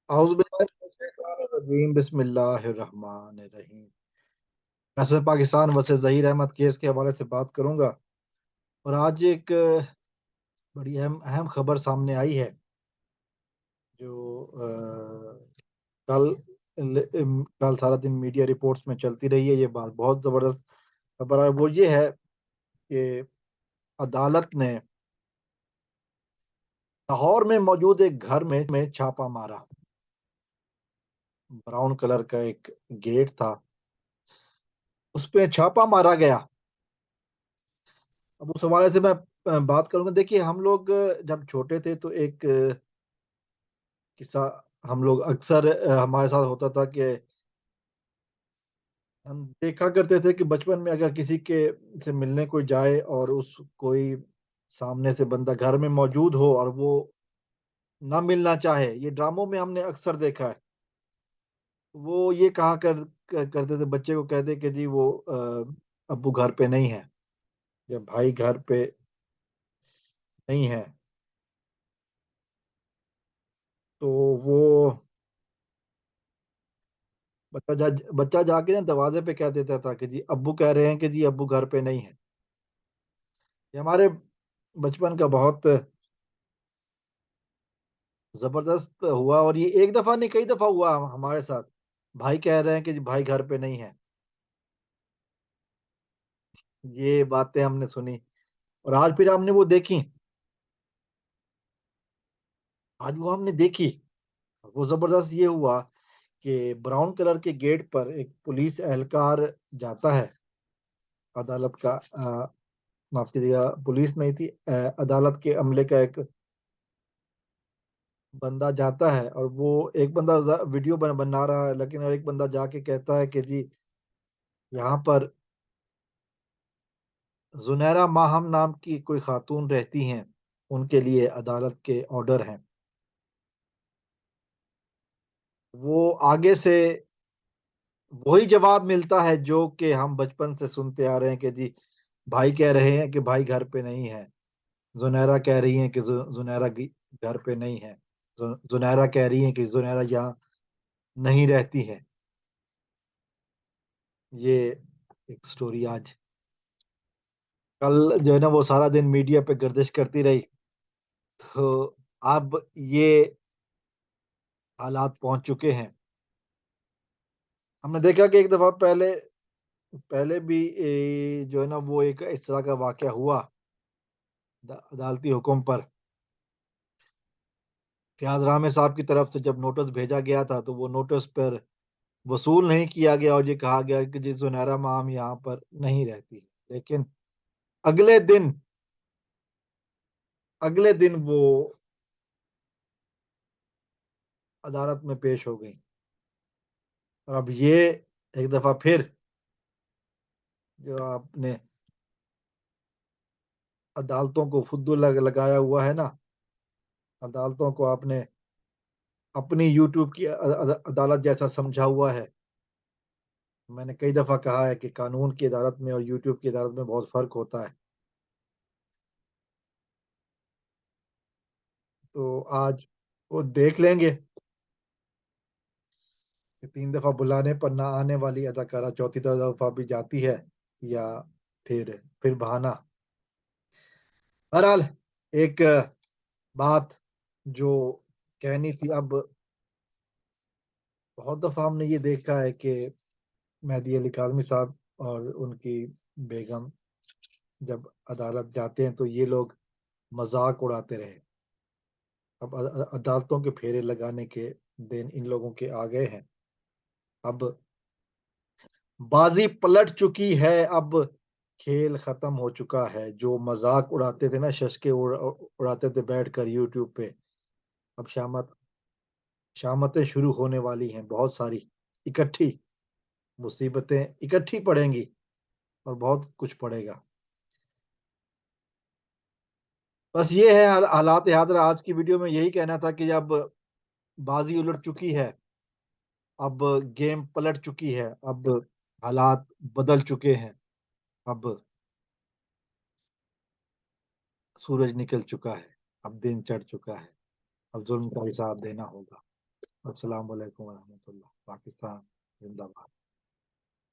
औज़ुबिल्लाहिमिनश्शैतानिर्रजीम बिस्मिल्लाहिर्रहमानिर्रहीम। मैं Pakistan versus Zaheer Ahmad case के हवाले से बात करूँगा और आज एक बड़ी अहम अहम खबर सामने आई है जो कल कल सारा दिन मीडिया रिपोर्ट्स में चलती रही है। ये बात बहुत ज़बरदस्त खबर है। वो ये है कि अदालत ने लाहौर में मौजूद एक घर में छापा मारा। ब्राउन कलर का एक गेट था, उस पे छापा मारा गया। अब उस हवाले से मैं बात करूँगा। देखिए, हम लोग जब छोटे थे तो एक किस्सा हम लोग अक्सर हमारे साथ होता था कि हम देखा करते थे कि बचपन में अगर किसी के से मिलने कोई जाए और उस कोई सामने से बंदा घर में मौजूद हो और वो ना मिलना चाहे, ये ड्रामों में हमने अक्सर देखा है। वो ये कहा करते थे, बच्चे को कहते कि जी वो अब्बू घर पे नहीं है या भाई घर पे नहीं है। तो वो बच्चा जाके ना दरवाजे पे कह देता था कि जी अब्बू कह रहे हैं कि जी अब्बू घर पे नहीं है। ये हमारे बचपन का बहुत ज़बरदस्त हुआ और ये एक दफ़ा नहीं कई दफ़ा हुआ हमारे साथ। भाई कह रहे हैं कि जी भाई घर पे नहीं है। ये बातें हमने सुनी और आज फिर हमने वो देखी। आज वो हमने देखी। वो ज़बरदस्त ये हुआ कि ब्राउन कलर के गेट पर एक पुलिस एहलकार जाता है। अदालत का माफ़ कीजिएगा, पुलिस नहीं थी, अदालत के अमले का एक बंदा जाता है और वो एक बंदा वीडियो बना रहा है, लेकिन एक बंदा जाके कहता है कि जी यहाँ पर जुनैरा माहम नाम की कोई खातून रहती हैं, उनके लिए अदालत के ऑर्डर हैं। वो आगे से वही जवाब मिलता है जो कि हम बचपन से सुनते आ रहे हैं कि जी भाई कह रहे हैं कि भाई घर पे नहीं है। जुनैरा कह रही हैं कि जुनैरा घर पे नहीं है। जुनैरा कह रही हैं कि जुनैरा यहाँ नहीं रहती है। ये एक स्टोरी आज कल जो है ना वो सारा दिन मीडिया पे गर्दिश करती रही। तो अब ये हालात पहुंच चुके हैं। हमने देखा कि एक दफा पहले पहले भी जो है ना वो एक इस तरह का वाकया हुआ अदालती हुक्म पर। फयाज रामे साहब की तरफ से जब नोटिस भेजा गया था तो वो नोटिस पर वसूल नहीं किया गया और ये कहा गया कि जी सुनहरा माम यहाँ पर नहीं रहती है। लेकिन अगले दिन अगले दिन वो अदालत में पेश हो गई और अब ये एक दफा फिर जो आपने अदालतों को फुद्दू लगाया हुआ है ना, अदालतों को आपने अपनी यूट्यूब की अदालत जैसा समझा हुआ है। मैंने कई दफा कहा है कि कानून की अदालत में और यूट्यूब की अदालत में बहुत फर्क होता है। तो आज वो देख लेंगे कि 3 दफा बुलाने पर ना आने वाली अदाकारा चौथी दफा भी जाती है या फिर बहाना। बहरहाल एक बात जो कहनी थी। अब बहुत दफा हमने ये देखा है कि मेहदी अली काज़मी साहब और उनकी बेगम जब अदालत जाते हैं तो ये लोग मजाक उड़ाते रहे। अब अदालतों के फेरे लगाने के दिन इन लोगों के आ गए हैं। अब बाजी पलट चुकी है। अब खेल खत्म हो चुका है। जो मजाक उड़ाते थे ना, शशके उड़ाते थे बैठकर यूट्यूब पे, अब शामतें शुरू होने वाली हैं। बहुत सारी इकट्ठी मुसीबतें इकट्ठी पड़ेंगी और बहुत कुछ पड़ेगा। बस ये है हालात हाज़िर। आज की वीडियो में यही कहना था कि अब बाजी उलट चुकी है। अब गेम पलट चुकी है। अब हालात बदल चुके हैं। अब सूरज निकल चुका है। अब दिन चढ़ चुका है। अब जुल्म का हिसाब देना होगा। السلام علیکم ورحمۃ اللہ. پاکستان زندہ باد.